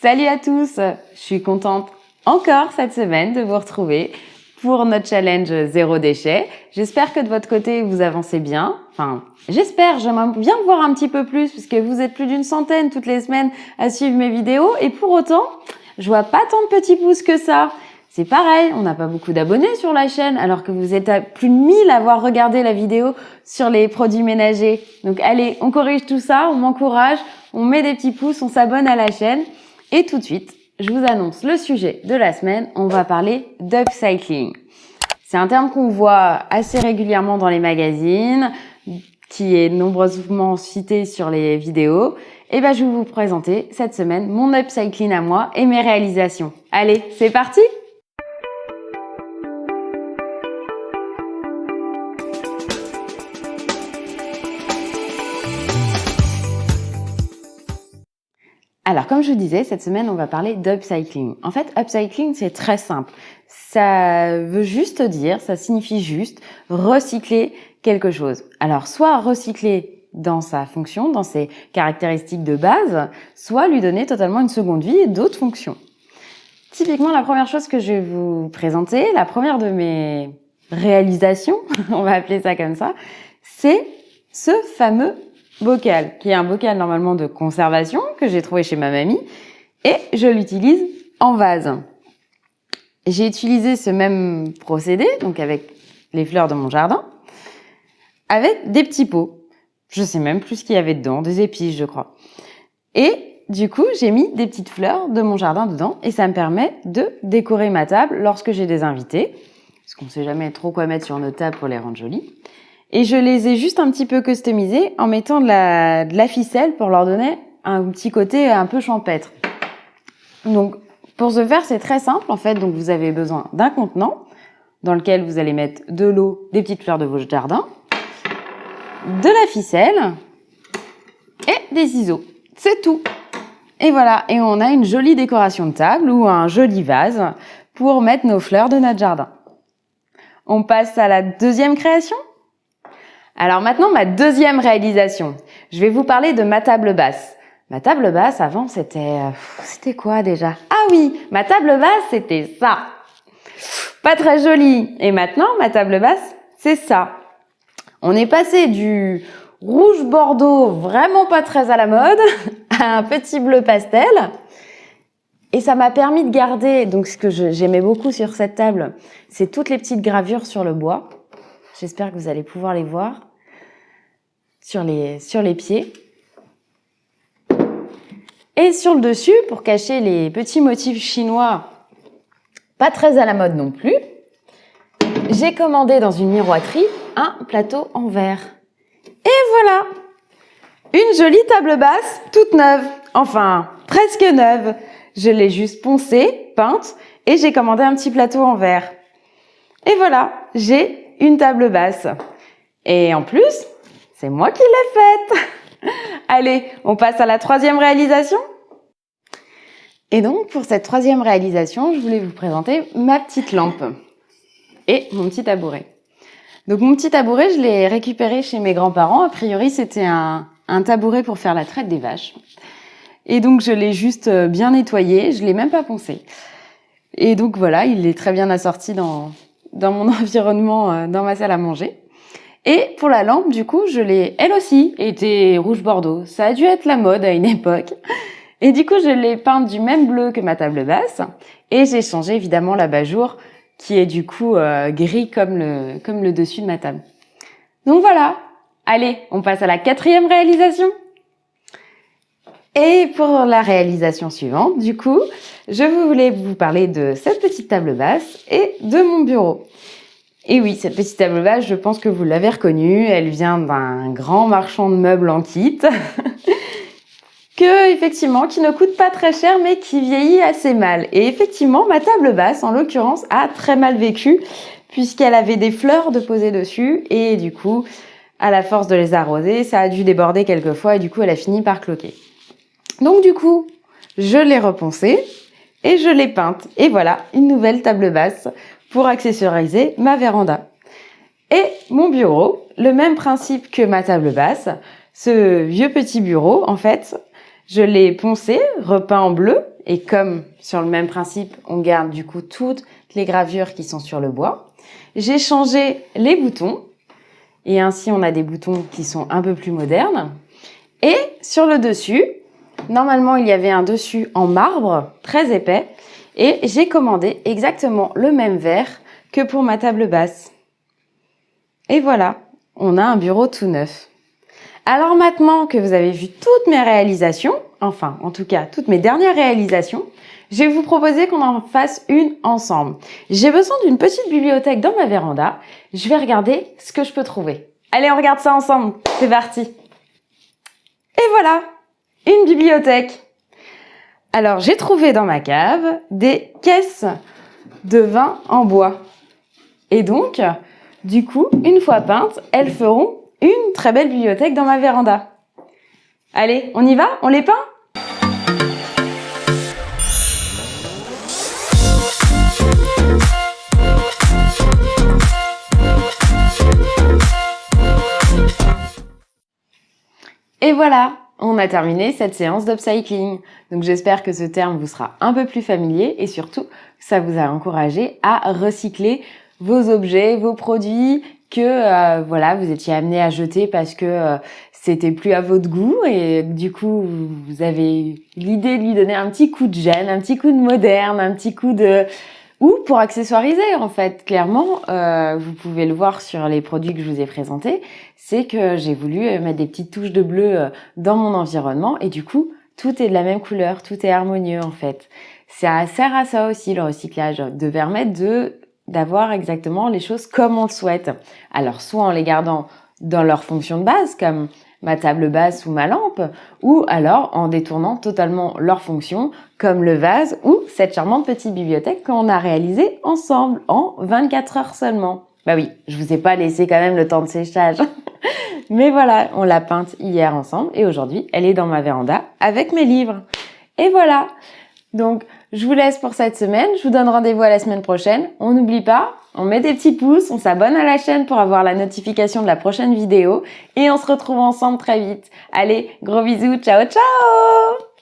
Salut à tous, je suis contente encore cette semaine de vous retrouver pour notre challenge zéro déchet. J'espère que de votre côté vous avancez bien. J'espère, j'aimerais bien voir un petit peu plus puisque vous êtes plus d'une centaine toutes les semaines à suivre mes vidéos et pour autant, je vois pas tant de petits pouces que ça. C'est pareil, on n'a pas beaucoup d'abonnés sur la chaîne alors que vous êtes à plus de 1000 à avoir regardé la vidéo sur les produits ménagers. Donc allez, on corrige tout ça, on m'encourage, on met des petits pouces, on s'abonne à la chaîne. Et tout de suite, je vous annonce le sujet de la semaine, on va parler d'upcycling. C'est un terme qu'on voit assez régulièrement dans les magazines, qui est nombreusement cité sur les vidéos. Et je vais vous présenter cette semaine mon upcycling à moi et mes réalisations. Allez, c'est parti! Alors, comme je vous disais, cette semaine, on va parler d'upcycling. En fait, upcycling, c'est très simple. Ça veut juste dire, ça signifie juste recycler quelque chose. Alors, soit recycler dans sa fonction, dans ses caractéristiques de base, soit lui donner totalement une seconde vie et d'autres fonctions. Typiquement, la première chose que je vais vous présenter, la première de mes réalisations, on va appeler ça comme ça, c'est ce fameux bocal, qui est un bocal normalement de conservation que j'ai trouvé chez ma mamie et je l'utilise en vase. J'ai utilisé ce même procédé, donc avec les fleurs de mon jardin, avec des petits pots. Je sais même plus ce qu'il y avait dedans, des épices je crois. Et du coup, j'ai mis des petites fleurs de mon jardin dedans et ça me permet de décorer ma table lorsque j'ai des invités, parce qu'on ne sait jamais trop quoi mettre sur nos tables pour les rendre jolies. Et je les ai juste un petit peu customisés en mettant de la ficelle pour leur donner un petit côté un peu champêtre. Donc, pour ce faire, c'est très simple en fait. Donc, vous avez besoin d'un contenant dans lequel vous allez mettre de l'eau, des petites fleurs de votre jardin, de la ficelle et des ciseaux. C'est tout. Et voilà. Et on a une jolie décoration de table ou un joli vase pour mettre nos fleurs de notre jardin. On passe à la deuxième création. Alors maintenant, ma deuxième réalisation. Je vais vous parler de ma table basse. Ma table basse, avant, c'était quoi déjà? Ah oui, ma table basse, c'était ça. Pas très jolie. Et maintenant, ma table basse, c'est ça. On est passé du rouge bordeaux, vraiment pas très à la mode, à un petit bleu pastel. Et ça m'a permis de garder, donc ce que j'aimais beaucoup sur cette table, c'est toutes les petites gravures sur le bois. J'espère que vous allez pouvoir les voir sur les pieds. Et sur le dessus, pour cacher les petits motifs chinois, pas très à la mode non plus, j'ai commandé dans une miroiterie un plateau en verre. Et voilà! Une jolie table basse, toute neuve. Enfin, presque neuve. Je l'ai juste poncée, peinte, et j'ai commandé un petit plateau en verre. Et voilà, j'ai une table basse. Et en plus, c'est moi qui l'ai faite. Allez, on passe à la troisième réalisation. Et donc, pour cette troisième réalisation, je voulais vous présenter ma petite lampe et mon petit tabouret. Donc, mon petit tabouret, je l'ai récupéré chez mes grands-parents. A priori, c'était un tabouret pour faire la traite des vaches. Et donc, je l'ai juste bien nettoyé. Je l'ai même pas poncé. Et donc, voilà, il est très bien assorti dans mon environnement, dans ma salle à manger. Et pour la lampe, du coup, elle aussi, était rouge bordeaux. Ça a dû être la mode à une époque. Et du coup, je l'ai peinte du même bleu que ma table basse. Et j'ai changé évidemment l'abat-jour, qui est du coup gris comme le dessus de ma table. Donc voilà. Allez, on passe à la quatrième réalisation. Et pour la réalisation suivante, du coup, je voulais vous parler de cette petite table basse et de mon bureau. Et oui, cette petite table basse, je pense que vous l'avez reconnue. Elle vient d'un grand marchand de meubles en kit. Qui ne coûte pas très cher, mais qui vieillit assez mal. Et effectivement, ma table basse, en l'occurrence, a très mal vécu, puisqu'elle avait des fleurs de poser dessus. Et du coup, à la force de les arroser, ça a dû déborder quelques fois et du coup, elle a fini par cloquer. Donc du coup, je l'ai reponcée et je l'ai peinte. Et voilà, une nouvelle table basse pour accessoriser ma véranda. Et mon bureau, le même principe que ma table basse, ce vieux petit bureau, en fait, je l'ai poncé, repeint en bleu Et comme sur le même principe, on garde du coup toutes les gravures qui sont sur le bois. J'ai changé les boutons. Et ainsi, on a des boutons qui sont un peu plus modernes. Et sur le dessus, normalement, il y avait un dessus en marbre, très épais. Et j'ai commandé exactement le même verre que pour ma table basse. Et voilà, on a un bureau tout neuf. Alors maintenant que vous avez vu toutes mes réalisations, enfin, en tout cas, toutes mes dernières réalisations, je vais vous proposer qu'on en fasse une ensemble. J'ai besoin d'une petite bibliothèque dans ma véranda. Je vais regarder ce que je peux trouver. Allez, on regarde ça ensemble. C'est parti. Et voilà, une bibliothèque. Alors, j'ai trouvé dans ma cave des caisses de vin en bois. Et donc, du coup, une fois peintes, elles feront une très belle bibliothèque dans ma véranda. Allez, on y va? On les peint? Et voilà, on a terminé cette séance d'upcycling. Donc j'espère que ce terme vous sera un peu plus familier et surtout ça vous a encouragé à recycler vos objets, vos produits que voilà, vous étiez amené à jeter parce que c'était plus à votre goût et du coup vous avez l'idée de lui donner un petit coup de gêne, un petit coup de moderne, un petit coup de... Ou pour accessoiriser en fait, clairement, vous pouvez le voir sur les produits que je vous ai présentés, c'est que j'ai voulu mettre des petites touches de bleu dans mon environnement et du coup, tout est de la même couleur, tout est harmonieux en fait. Ça sert à ça aussi le recyclage, de permettre d'avoir exactement les choses comme on le souhaite. Alors soit en les gardant dans leur fonction de base, comme ma table basse ou ma lampe, ou alors en détournant totalement leur fonction, comme le vase ou cette charmante petite bibliothèque qu'on a réalisée ensemble en 24 heures seulement. Bah oui, je vous ai pas laissé quand même le temps de séchage. Mais voilà, on l'a peinte hier ensemble et aujourd'hui, elle est dans ma véranda avec mes livres. Et voilà. Donc, je vous laisse pour cette semaine. Je vous donne rendez-vous à la semaine prochaine. On n'oublie pas, on met des petits pouces, on s'abonne à la chaîne pour avoir la notification de la prochaine vidéo et on se retrouve ensemble très vite. Allez, gros bisous, ciao ciao!